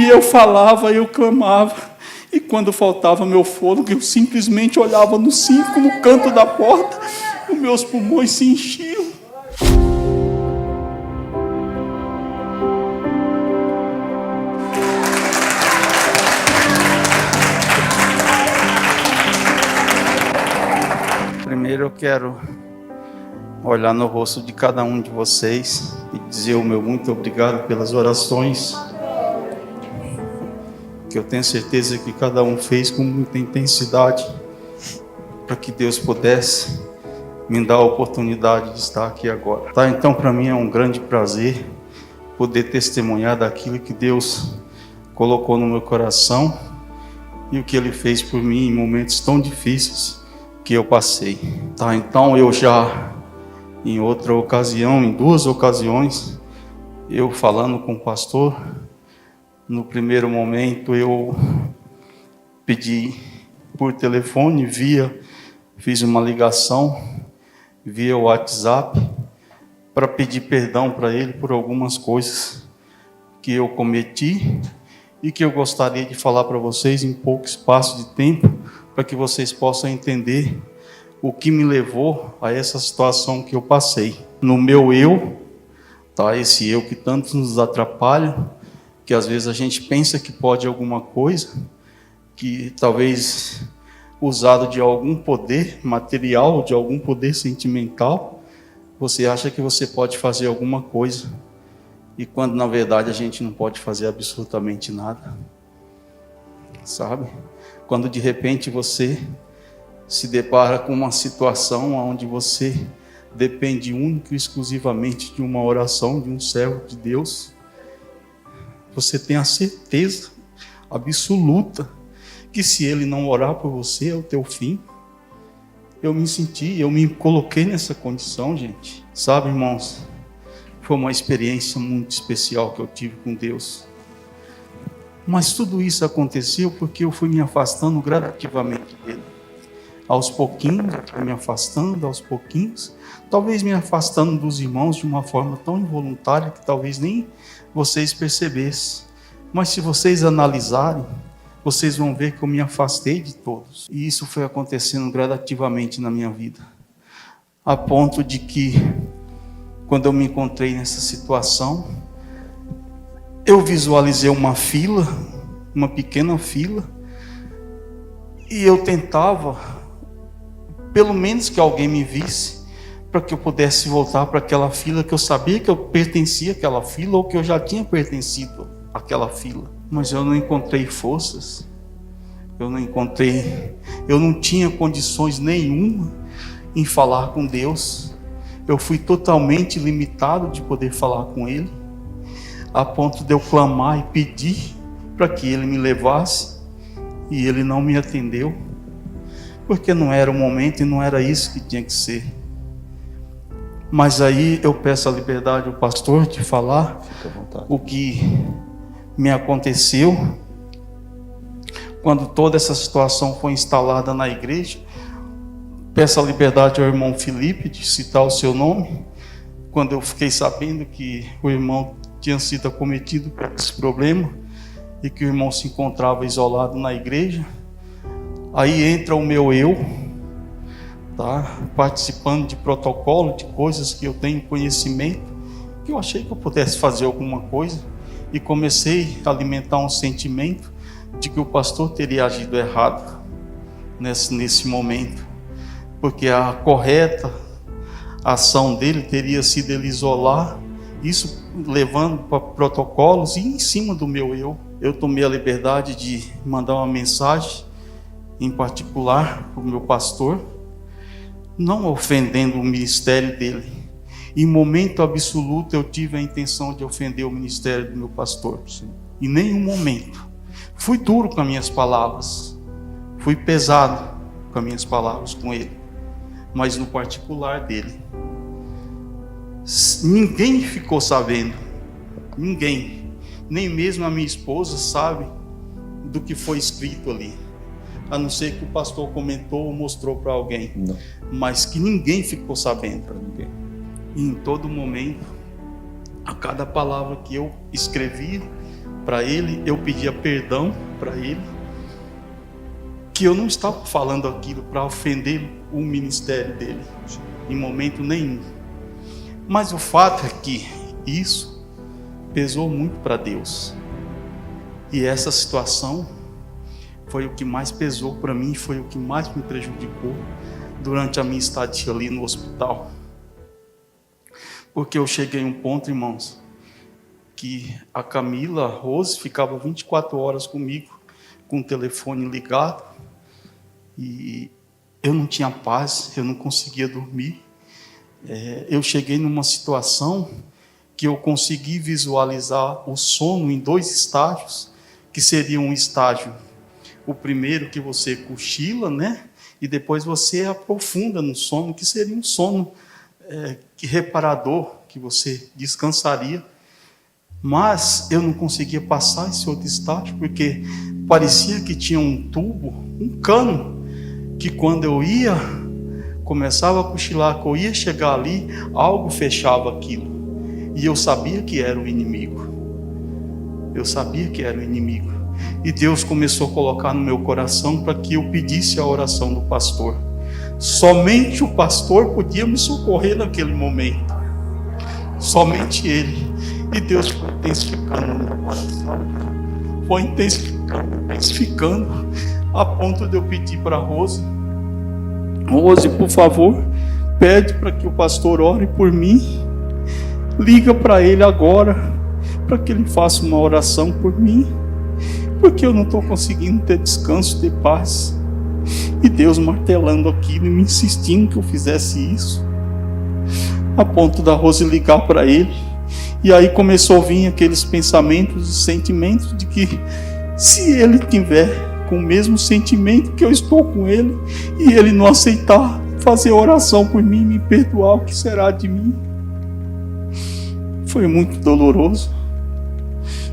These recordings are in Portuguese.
E eu falava, eu clamava. E quando faltava meu fôlego, eu simplesmente olhava no 5, no canto da porta, os meus pulmões se enchiam. Primeiro eu quero olhar no rosto de cada um de vocês e dizer o meu muito obrigado pelas orações que eu tenho certeza que cada um fez com muita intensidade para que Deus pudesse me dar a oportunidade de estar aqui agora. Tá? Então, para mim é um grande prazer poder testemunhar daquilo que Deus colocou no meu coração e o que Ele fez por mim em momentos tão difíceis que eu passei. Tá? Então, eu já, em outra ocasião, em 2 ocasiões, eu falando com o pastor, no primeiro momento eu pedi por telefone, fiz uma ligação via WhatsApp para pedir perdão para ele por algumas coisas que eu cometi e que eu gostaria de falar para vocês em pouco espaço de tempo, para que vocês possam entender o que me levou a essa situação que eu passei. No meu eu, tá? Esse eu que tanto nos atrapalha, que às vezes a gente pensa que pode alguma coisa, que talvez usado de algum poder material, de algum poder sentimental, você acha que você pode fazer alguma coisa, e quando na verdade a gente não pode fazer absolutamente nada, sabe? Quando de repente você se depara com uma situação onde você depende única e exclusivamente de uma oração de um servo de Deus, você tem a certeza absoluta que se ele não orar por você é o teu fim. Eu me coloquei nessa condição, gente. Sabe, irmãos, foi uma experiência muito especial que eu tive com Deus. Mas tudo isso aconteceu porque eu fui me afastando gradativamente dele. Aos pouquinhos, eu fui me afastando, aos pouquinhos, talvez me afastando dos irmãos de uma forma tão involuntária que talvez nem vocês percebessem. Mas se vocês analisarem, vocês vão ver que eu me afastei de todos. E isso foi acontecendo gradativamente na minha vida. A ponto de que, quando eu me encontrei nessa situação, eu visualizei uma fila, uma pequena fila, e eu tentava, pelo menos que alguém me visse, para que eu pudesse voltar para aquela fila, que eu sabia que eu pertencia àquela fila, ou que eu já tinha pertencido àquela fila. Mas eu não encontrei forças, eu não tinha condições nenhuma em falar com Deus. Eu fui totalmente limitado de poder falar com Ele, a ponto de eu clamar e pedir para que Ele me levasse, e Ele não me atendeu, porque não era o momento e não era isso que tinha que ser. Mas aí eu peço a liberdade ao pastor de falar o que me aconteceu quando toda essa situação foi instalada na igreja. Peço a liberdade ao irmão Felipe de citar o seu nome. Quando eu fiquei sabendo que o irmão tinha sido acometido por esse problema e que o irmão se encontrava isolado na igreja, aí entra o meu eu, tá? Participando de protocolo, de coisas que eu tenho conhecimento, que eu achei que eu pudesse fazer alguma coisa, e comecei a alimentar um sentimento de que o pastor teria agido errado nesse momento, porque a correta ação dele teria sido ele isolar, isso levando para protocolos, e em cima do meu eu tomei a liberdade de mandar uma mensagem em particular para o meu pastor, não ofendendo o ministério dele. Em momento absoluto eu tive a intenção de ofender o ministério do meu pastor. Em nenhum momento. Fui duro com as minhas palavras, fui pesado com as minhas palavras com ele, mas no particular dele. Ninguém ficou sabendo, ninguém, nem mesmo a minha esposa sabe do que foi escrito ali, a não ser que o pastor comentou ou mostrou para alguém. Não. Mas que ninguém ficou sabendo. Para ninguém. E em todo momento, a cada palavra que eu escrevi para ele, eu pedia perdão para ele, que eu não estava falando aquilo para ofender o ministério dele, em momento nenhum. Mas o fato é que isso pesou muito para Deus. E essa situação foi o que mais pesou para mim, foi o que mais me prejudicou durante a minha estadia ali no hospital. Porque eu cheguei a um ponto, irmãos, que a Camila, a Rose, ficava 24 horas comigo, com o telefone ligado, e eu não tinha paz, eu não conseguia dormir. Eu cheguei numa situação que eu consegui visualizar o sono em 2 estágios, que seria um estágio, o primeiro que você cochila, né? E depois você aprofunda no sono, que seria um sono reparador, que você descansaria. Mas eu não conseguia passar esse outro estágio, porque parecia que tinha um tubo, um cano, que quando eu ia, começava a cochilar, que eu ia chegar ali, algo fechava aquilo. E eu sabia que era o inimigo. Eu sabia que era o inimigo. E Deus começou a colocar no meu coração para que eu pedisse a oração do pastor. Somente o pastor podia me socorrer naquele momento. Somente ele. E Deus foi intensificando no meu coração. Foi intensificando, a ponto de eu pedir para Rose: Rose, por favor, pede para que o pastor ore por mim. Liga para ele agora, para que ele faça uma oração por mim, porque eu não estou conseguindo ter descanso, ter paz. E Deus martelando aquilo e me insistindo que eu fizesse isso, a ponto da Rose ligar para ele. E aí começou a vir aqueles pensamentos e sentimentos de que, se ele tiver com o mesmo sentimento que eu estou com ele, e ele não aceitar fazer oração por mim, me perdoar, o que será de mim? Foi muito doloroso,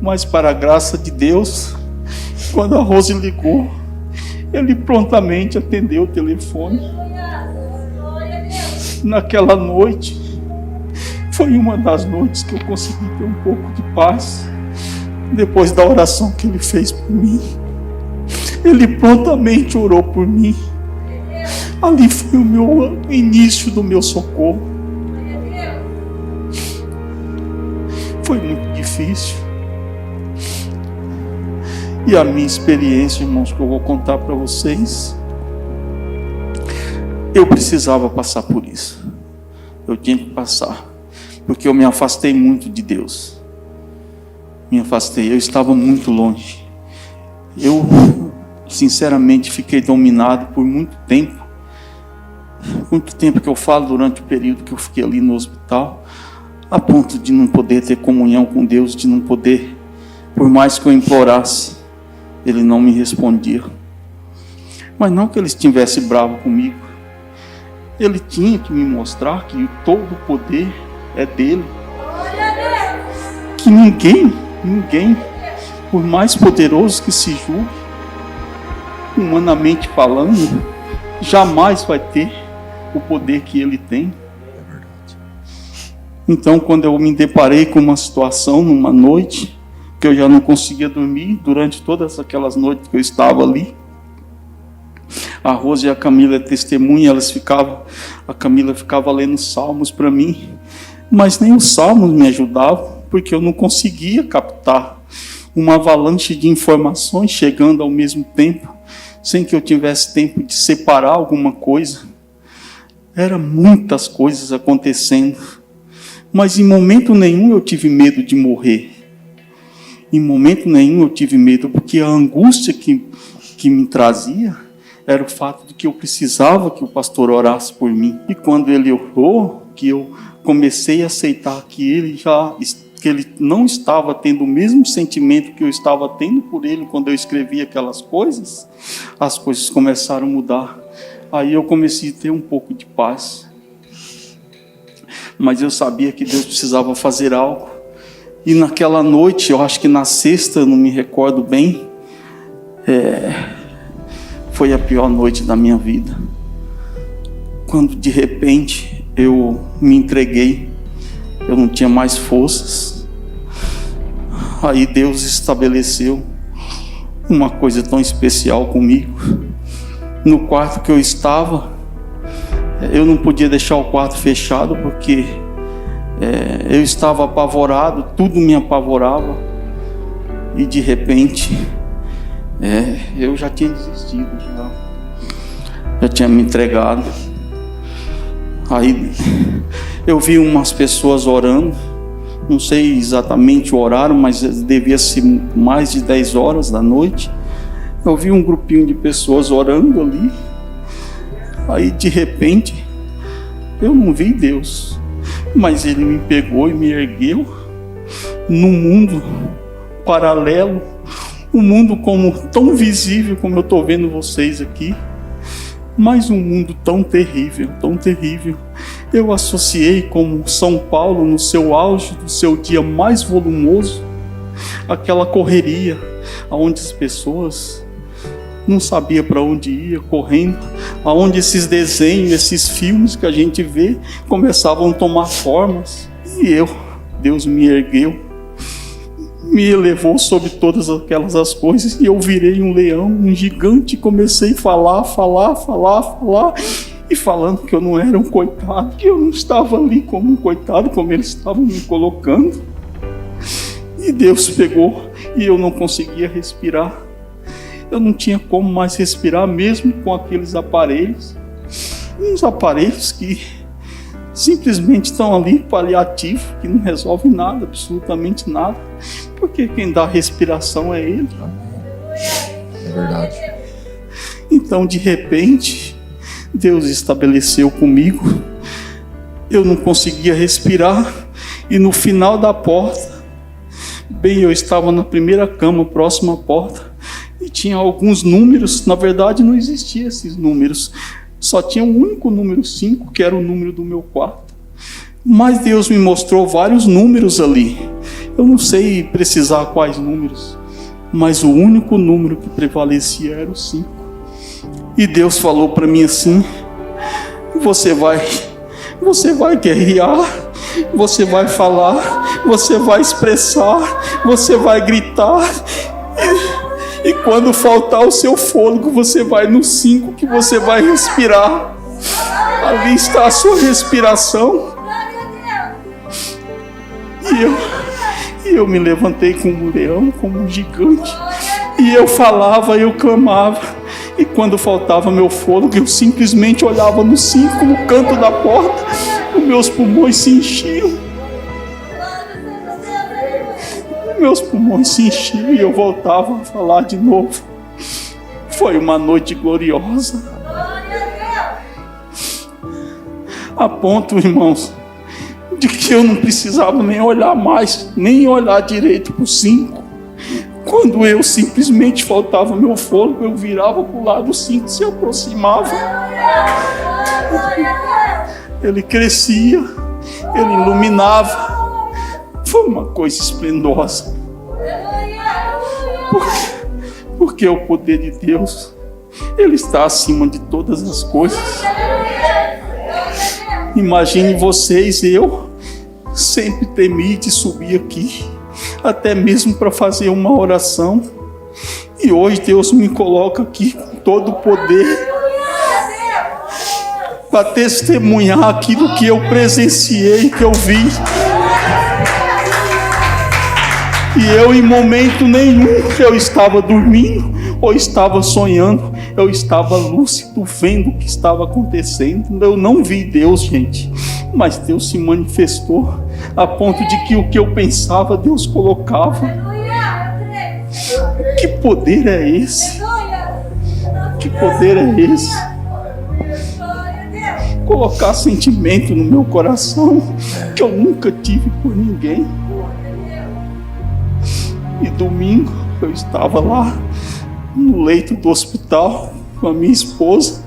mas para a graça de Deus, quando a Rose ligou, ele prontamente atendeu o telefone. Naquela noite, foi uma das noites que eu consegui ter um pouco de paz, depois da oração que ele fez por mim. Ele prontamente orou por mim. Ali foi o início do meu socorro. Foi muito difícil. E a minha experiência, irmãos, que eu vou contar para vocês, eu precisava passar por isso. Eu tinha que passar, porque eu me afastei muito de Deus. Me afastei, eu estava muito longe. Eu, sinceramente, fiquei dominado por muito tempo. Muito tempo que eu falo, durante o período que eu fiquei ali no hospital, a ponto de não poder ter comunhão com Deus, de não poder, por mais que eu implorasse, ele não me respondia. Mas não que ele estivesse bravo comigo. Ele tinha que me mostrar que todo o poder é dele. Que ninguém, por mais poderoso que se julgue, humanamente falando, jamais vai ter o poder que ele tem. Então, quando eu me deparei com uma situação, numa noite, que eu já não conseguia dormir, durante todas aquelas noites que eu estava ali, a Rose e a Camila é testemunha, a Camila ficava lendo salmos para mim, mas nem os salmos me ajudavam, porque eu não conseguia captar uma avalanche de informações chegando ao mesmo tempo, sem que eu tivesse tempo de separar alguma coisa. Eram muitas coisas acontecendo, mas em momento nenhum eu tive medo de morrer. Em momento nenhum eu tive medo, porque a angústia que me trazia era o fato de que eu precisava que o pastor orasse por mim. E quando ele orou, que eu comecei a aceitar que ele não estava tendo o mesmo sentimento que eu estava tendo por ele quando eu escrevia aquelas coisas, as coisas começaram a mudar. Aí eu comecei a ter um pouco de paz. Mas eu sabia que Deus precisava fazer algo. E naquela noite, eu acho que na sexta, não me recordo bem, foi a pior noite da minha vida. Quando de repente eu me entreguei, eu não tinha mais forças. Aí Deus estabeleceu uma coisa tão especial comigo. No quarto que eu estava, eu não podia deixar o quarto fechado, porque eu estava apavorado, tudo me apavorava. E de repente, eu já tinha desistido, já tinha me entregado. Aí eu vi umas pessoas orando, não sei exatamente o horário, mas devia ser mais de 10 horas da noite. Eu vi um grupinho de pessoas orando ali. Aí de repente, eu não vi Deus, mas Ele me pegou e me ergueu num mundo paralelo, um mundo tão visível como eu estou vendo vocês aqui, mas um mundo tão terrível, tão terrível. Eu associei como São Paulo no seu auge do seu dia mais volumoso, aquela correria onde as pessoas não sabiam para onde ia, correndo, aonde esses desenhos, esses filmes que a gente vê começavam a tomar formas. E Deus me ergueu, me elevou sobre todas aquelas coisas, e eu virei um leão, um gigante. Comecei a falar, e falando que eu não era um coitado, que eu não estava ali como um coitado, como eles estavam me colocando. E Deus pegou, e eu não conseguia respirar. Eu não tinha como mais respirar, mesmo com aqueles aparelhos, uns aparelhos que simplesmente estão ali, paliativo, que não resolve nada, absolutamente nada, porque quem dá respiração é Ele. É verdade. Então, de repente, Deus estabeleceu comigo, eu não conseguia respirar, e no final da porta, eu estava na primeira cama, próxima à porta, e tinha alguns números. Na verdade não existiam esses números, só tinha um único número 5, que era o número do meu quarto. Mas Deus me mostrou vários números ali. Eu não sei precisar quais números, mas o único número que prevalecia era o 5. E Deus falou para mim assim: você vai guerrear, você vai falar, você vai expressar, você vai gritar, e quando faltar o seu fôlego, você vai no 5, que você vai respirar. Ali está a sua respiração. E eu me levantei como um leão, como um gigante, e eu falava, eu clamava, e quando faltava meu fôlego, eu simplesmente olhava no 5, no canto da porta, os meus pulmões se enchiam. Meus pulmões se enchiam e eu voltava a falar de novo. Foi uma noite gloriosa, a ponto, irmãos, de que eu não precisava nem olhar mais, nem olhar direito para o 5. Quando eu simplesmente faltava meu fôlego, eu virava para o lado, o 5 se aproximava. Ele crescia, ele iluminava. Foi uma coisa esplendorosa. Porque o poder de Deus, Ele está acima de todas as coisas. Imagine vocês, eu sempre temi de subir aqui, até mesmo para fazer uma oração. E hoje Deus me coloca aqui com todo o poder para testemunhar aquilo que eu presenciei, que eu vi. E eu, em momento nenhum, eu estava dormindo ou estava sonhando, eu estava lúcido, vendo o que estava acontecendo. Eu não vi Deus, gente, mas Deus se manifestou a ponto de que o que eu pensava, Deus colocava. Que poder é esse? Que poder é esse? Colocar sentimento no meu coração que eu nunca tive por ninguém. E domingo eu estava lá no leito do hospital com a minha esposa.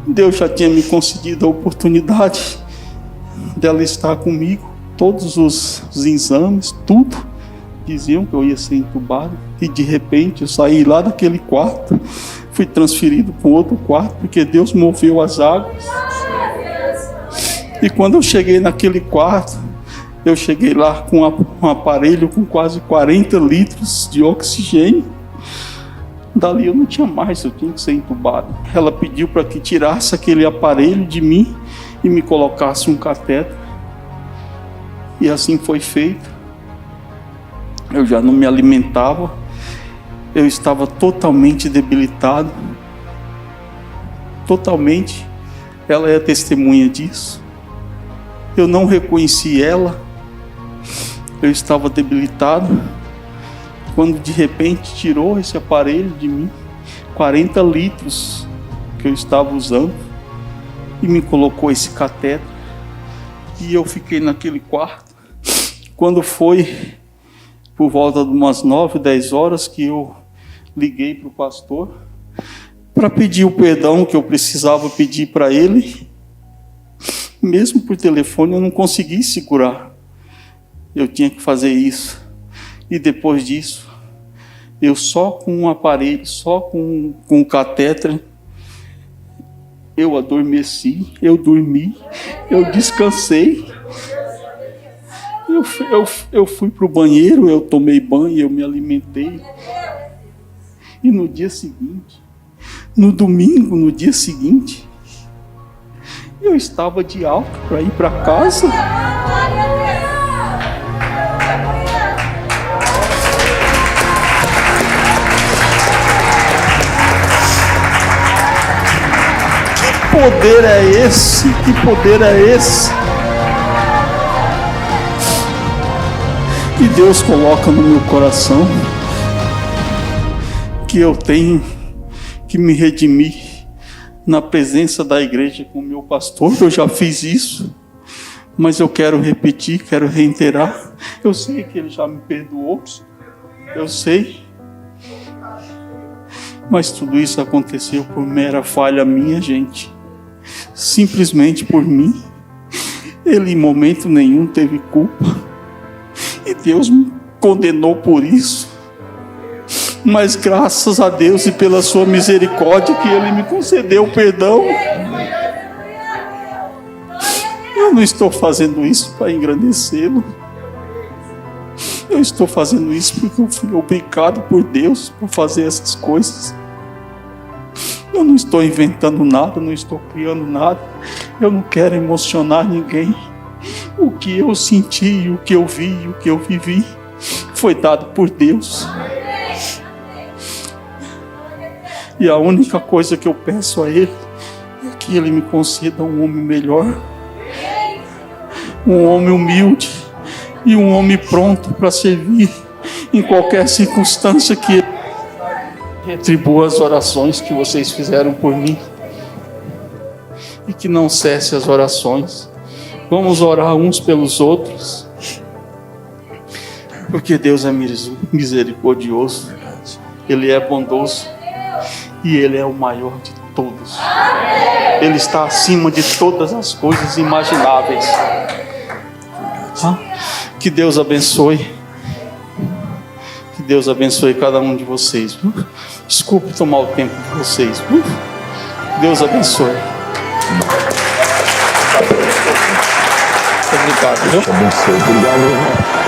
Deus já tinha me concedido a oportunidade dela estar comigo. Todos os exames, tudo, diziam que eu ia ser entubado. E de repente eu saí lá daquele quarto, fui transferido para um outro quarto, porque Deus moveu as águas. E quando eu cheguei naquele quarto, Eu cheguei lá com um aparelho com quase 40 litros de oxigênio. Dali eu não tinha mais, eu tinha que ser entubado. Ela pediu para que tirasse aquele aparelho de mim e me colocasse um catéter. E assim foi feito. Eu já não me alimentava. Eu estava totalmente debilitado. Totalmente. Ela é testemunha disso. Eu não reconheci ela. Eu estava debilitado. Quando de repente tirou esse aparelho de mim, 40 litros que eu estava usando, e me colocou esse catéter, e eu fiquei naquele quarto. Quando foi por volta de umas 9, 10 horas que eu liguei para o pastor para pedir o perdão que eu precisava pedir para ele, mesmo por telefone eu não consegui segurar. Eu tinha que fazer isso. E depois disso, eu só com um aparelho, só com o catéter, eu adormeci, eu dormi, eu descansei. Eu fui para o banheiro, eu tomei banho, eu me alimentei. E no dia seguinte, no domingo, no dia seguinte, eu estava de alta para ir para casa. Que poder é esse? Que poder é esse? E Deus coloca no meu coração que eu tenho que me redimir na presença da igreja com o meu pastor. Eu já fiz isso, mas eu quero repetir, quero reiterar. Eu sei que ele já me perdoou, eu sei, mas tudo isso aconteceu por mera falha minha, gente. Simplesmente por mim. Ele em momento nenhum teve culpa, e Deus me condenou por isso. Mas graças a Deus e pela sua misericórdia que Ele me concedeu o perdão. Eu não estou fazendo isso para engrandecê-lo. Eu estou fazendo isso porque eu fui obrigado por Deus por fazer essas coisas. Eu não estou inventando nada, não estou criando nada. Eu não quero emocionar ninguém. O que eu senti, o que eu vi, o que eu vivi foi dado por Deus. E a única coisa que eu peço a Ele é que Ele me conceda um homem melhor, um homem humilde e um homem pronto para servir em qualquer circunstância, que Ele retribua as orações que vocês fizeram por mim e que não cesse as orações. Vamos orar uns pelos outros, porque Deus é misericordioso, Ele é bondoso e Ele é o maior de todos. Ele está acima de todas as coisas imagináveis. Que Deus abençoe. Que Deus abençoe cada um de vocês. Desculpe tomar o tempo de vocês. Deus abençoe. Obrigado. Deus abençoe. Obrigado, irmão.